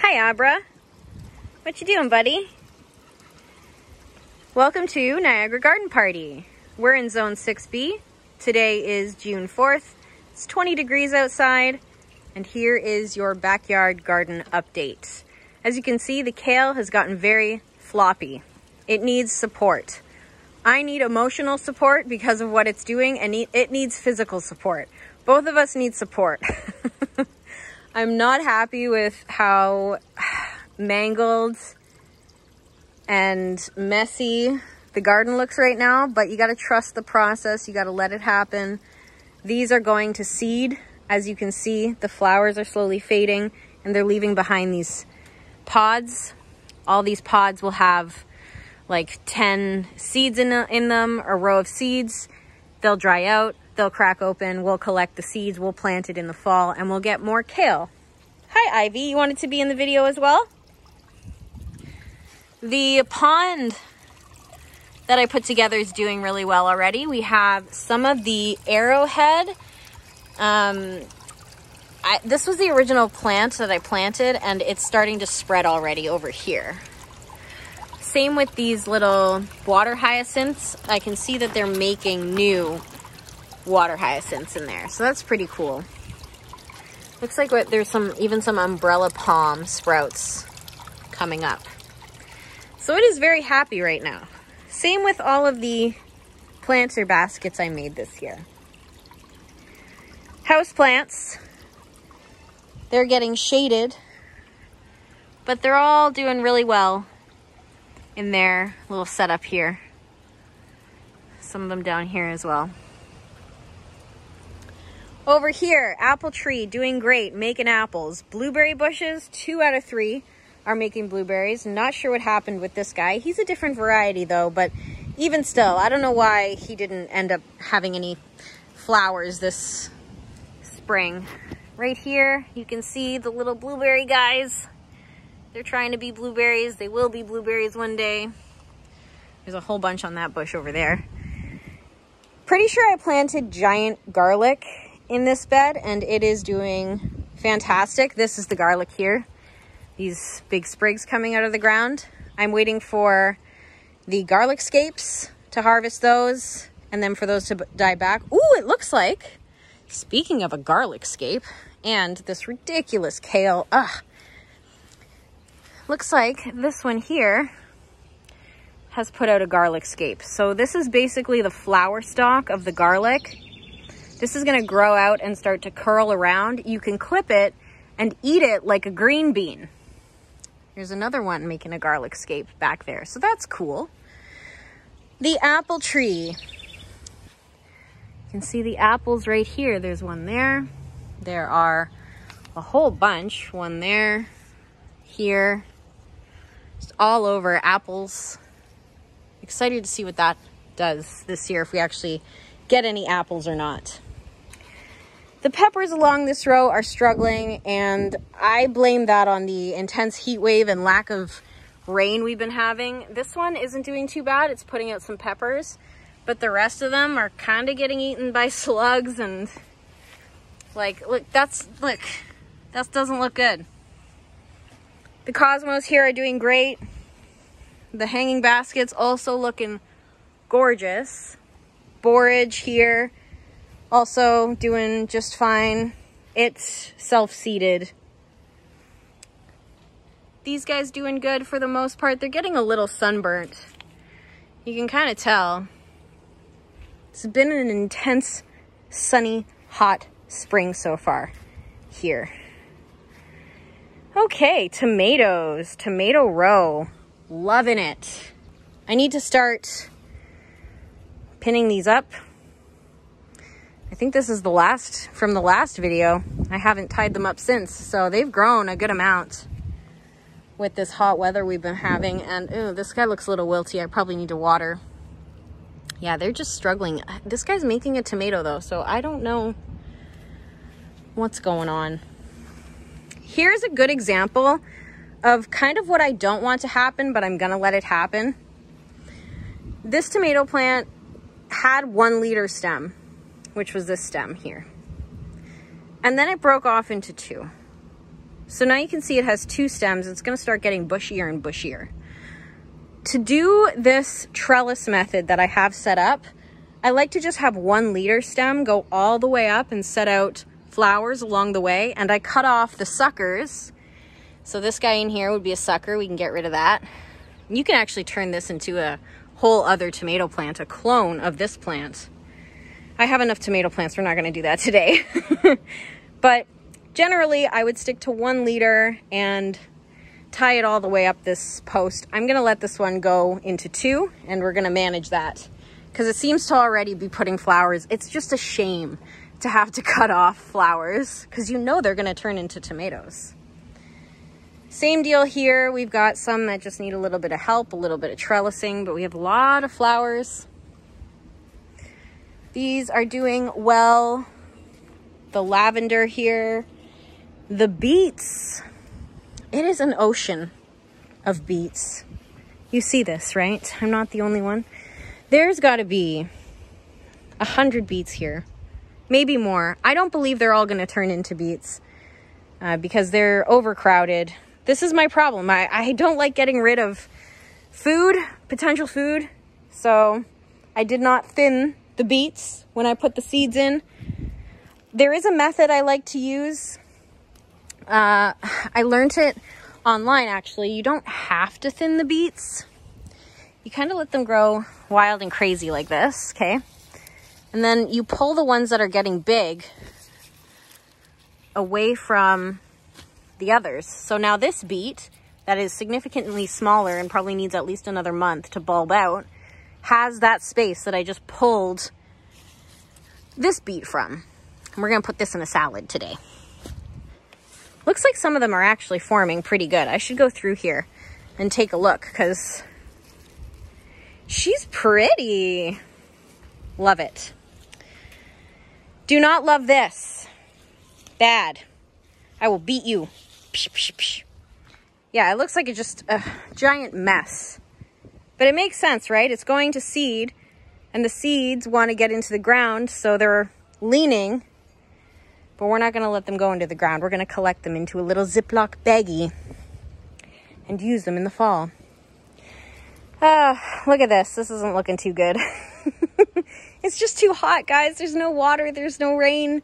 Hi, Abra. What you doing, buddy? Welcome to Niagara Garden Party. We're in Zone 6B. Today is June 4th. It's 20 degrees outside, and here is your backyard garden update. As you can see, the kale has gotten very floppy. It needs support. I need emotional support because of what it's doing, and it needs physical support. Both of us need support. I'm not happy with how mangled and messy the garden looks right now, but you gotta trust the process. You gotta let it happen. These are going to seed. As you can see, the flowers are slowly fading and they're leaving behind these pods. All these pods will have like 10 seeds in them, a row of seeds. They'll dry out, they'll crack open, we'll collect the seeds, we'll plant it in the fall, and we'll get more kale. Hi, Ivy. You wanted to be in the video as well? The pond that I put together is doing really well already. We have some of the arrowhead. This was the original plant that I planted, and it's starting to spread already over here. Same with these little water hyacinths. I can see that they're making new water hyacinths in there, so that's pretty cool. Looks like there's even some umbrella palm sprouts coming up. So it is very happy right now. Same with all of the planter baskets I made this year. House plants, they're getting shaded, but they're all doing really well in their little setup here. Some of them down here as well. Over here, apple tree doing great, making apples. Blueberry bushes, 2 out of 3 are making blueberries. Not sure what happened with this guy. He's a different variety though, but even still, I don't know why he didn't end up having any flowers this spring. Right here, you can see the little blueberry guys. They're trying to be blueberries. They will be blueberries one day. There's a whole bunch on that bush over there. Pretty sure I planted giant garlic in this bed, and it is doing fantastic. This is the garlic here. These big sprigs coming out of the ground. I'm waiting for the garlic scapes to harvest those, and then for those to die back. Ooh, it looks like, speaking of a garlic scape and this ridiculous kale, looks like this one here has put out a garlic scape. So this is basically the flower stalk of the garlic. This is gonna grow out and start to curl around. You can clip it and eat it like a green bean. Here's another one making a garlic scape back there. So that's cool. The apple tree. You can see the apples right here. There's one there. There are a whole bunch. One there, here. Just all over apples. Excited to see what that does this year, if we actually get any apples or not. The peppers along this row are struggling, and I blame that on the intense heat wave and lack of rain we've been having. This one isn't doing too bad. It's putting out some peppers, but the rest of them are kind of getting eaten by slugs, and like, look, that doesn't look good. The cosmos here are doing great. The hanging baskets also looking gorgeous. Borage here also doing just fine. It's self-seeded. These guys doing good for the most part. They're getting a little sunburnt. You can kind of tell. It's been an intense, sunny, hot spring so far here. Okay, tomatoes, tomato row. Loving it. I need to start pinning these up. I think this is the last from the last video. I haven't tied them up since, so they've grown a good amount with this hot weather we've been having. And ooh, this guy looks a little wilty. I probably need to water. Yeah, they're just struggling. This guy's making a tomato though, so I don't know what's going on. Here's a good example of kind of what I don't want to happen, but I'm gonna let it happen. This tomato plant had 1 liter stem, which was this stem here. And then it broke off into 2. So now you can see it has 2 stems. It's going to start getting bushier and bushier. To do this trellis method that I have set up, I like to just have 1 leader stem go all the way up and set out flowers along the way. And I cut off the suckers. So this guy in here would be a sucker. We can get rid of that. You can actually turn this into a whole other tomato plant, a clone of this plant. I have enough tomato plants. We're not going to do that today. But generally, I would stick to 1 leader and tie it all the way up this post. I'm going to let this one go into 2, and we're going to manage that because it seems to already be putting flowers. It's just a shame to have to cut off flowers because you know they're going to turn into tomatoes. Same deal here. We've got some that just need a little bit of help, a little bit of trellising, but we have a lot of flowers. These are doing well. The lavender here. The beets. It is an ocean of beets. You see this, right? I'm not the only one. There's got to be 100 beets here. Maybe more. I don't believe they're all going to turn into beets because they're overcrowded. This is my problem. I don't like getting rid of food, potential food. So I did not thin the beets when I put the seeds in. There is a method I like to use. I learned it online, actually. You don't have to thin the beets. You kind of let them grow wild and crazy like this, okay? And then you pull the ones that are getting big away from the others. So now this beet that is significantly smaller and probably needs at least another month to bulb out has that space that I just pulled this beet from. And we're going to put this in a salad today. Looks like some of them are actually forming pretty good. I should go through here and take a look because she's pretty. Love it. Do not love this. Bad. I will beat you. Psh, psh, psh. Yeah, it looks like it's just a giant mess. But it makes sense, right? It's going to seed, and the seeds want to get into the ground, so they're leaning. But we're not going to let them go into the ground. We're going to collect them into a little Ziploc baggie and use them in the fall. Look at this. This isn't looking too good. It's just too hot, guys. There's no water. There's no rain.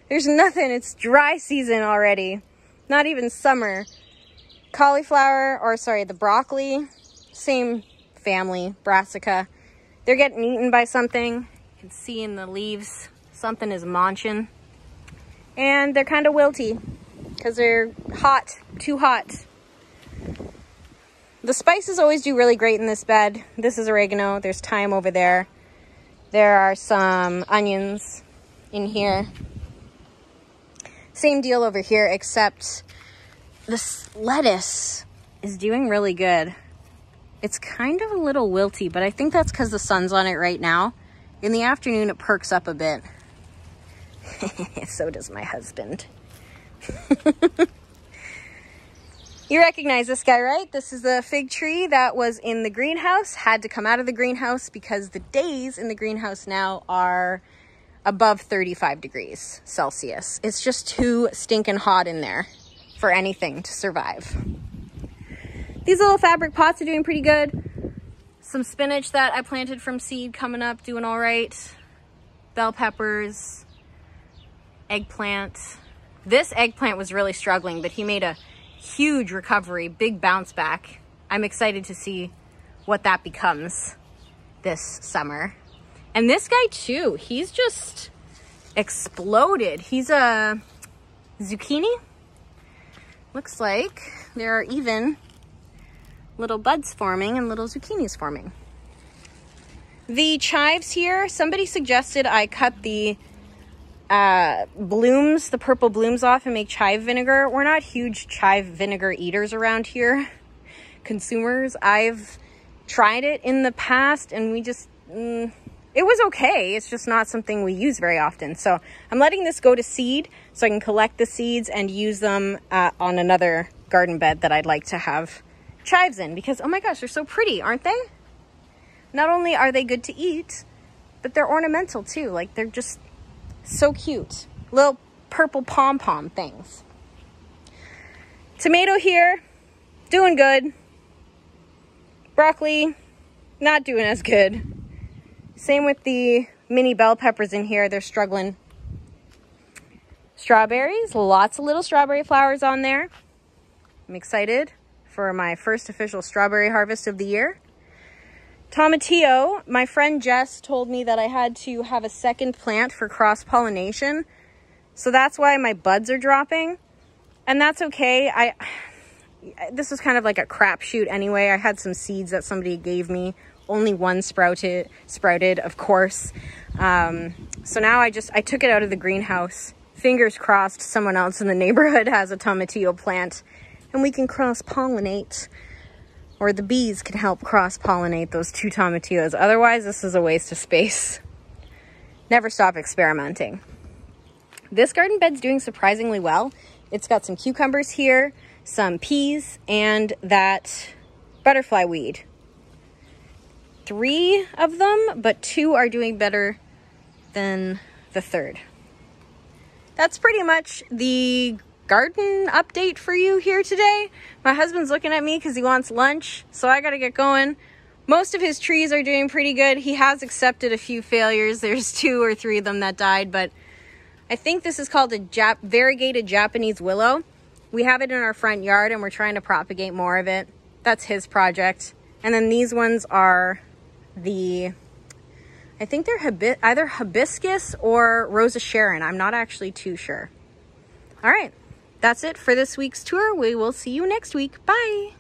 There's nothing. It's dry season already. Not even summer. Cauliflower, or sorry, the broccoli, same family, brassica. They're getting eaten by something. You can see in the leaves, something is munching. And they're kind of wilty because they're hot, too hot. The spices always do really great in this bed. This is oregano. There's thyme over there. There are some onions in here. Same deal over here, except this lettuce is doing really good. It's kind of a little wilty, but I think that's because the sun's on it right now. In the afternoon, it perks up a bit. So does my husband. You recognize this guy, right? This is the fig tree that was in the greenhouse, had to come out of the greenhouse because the days in the greenhouse now are above 35 degrees Celsius. It's just too stinking hot in there for anything to survive. These little fabric pots are doing pretty good. Some spinach that I planted from seed coming up, doing all right. Bell peppers, eggplant. This eggplant was really struggling, but he made a huge recovery, big bounce back. I'm excited to see what that becomes this summer. And this guy too, he's just exploded. He's a zucchini. Looks like there are even little buds forming and little zucchinis forming. The chives here, somebody suggested I cut the blooms, the purple blooms off and make chive vinegar. We're not huge chive vinegar eaters around here, consumers. I've tried it in the past and we just, it was okay. It's just not something we use very often. So I'm letting this go to seed so I can collect the seeds and use them on another garden bed that I'd like to have chives in because, oh my gosh, they're so pretty, aren't they? Not only are they good to eat, but they're ornamental too. Like they're just so cute. Little purple pom-pom things. Tomato here, doing good. Broccoli, not doing as good. Same with the mini bell peppers in here, they're struggling. Strawberries, lots of little strawberry flowers on there. I'm excited for my first official strawberry harvest of the year. Tomatillo, my friend Jess told me that I had to have a second plant for cross-pollination. So that's why my buds are dropping. And that's okay. This was kind of like a crapshoot anyway. I had some seeds that somebody gave me. Only one sprouted, of course. So now I took it out of the greenhouse. Fingers crossed someone else in the neighborhood has a tomatillo plant and we can cross-pollinate, or the bees can help cross-pollinate those two tomatillos. Otherwise, this is a waste of space. Never stop experimenting. This garden bed's doing surprisingly well. It's got some cucumbers here, some peas, and that butterfly weed. 3 of them, but 2 are doing better than the 3rd. That's pretty much the garden update for you here today. My husband's looking at me because he wants lunch, so I gotta get going. Most of his trees are doing pretty good. He has accepted a few failures. There's 2 or 3 of them that died, but I think this is called a variegated Japanese willow. We have it in our front yard and we're trying to propagate more of it. That's his project. And then these ones are I think they're either hibiscus or Rosa Sharon. I'm not actually too sure. All right, that's it for this week's tour. We will see you next week. Bye.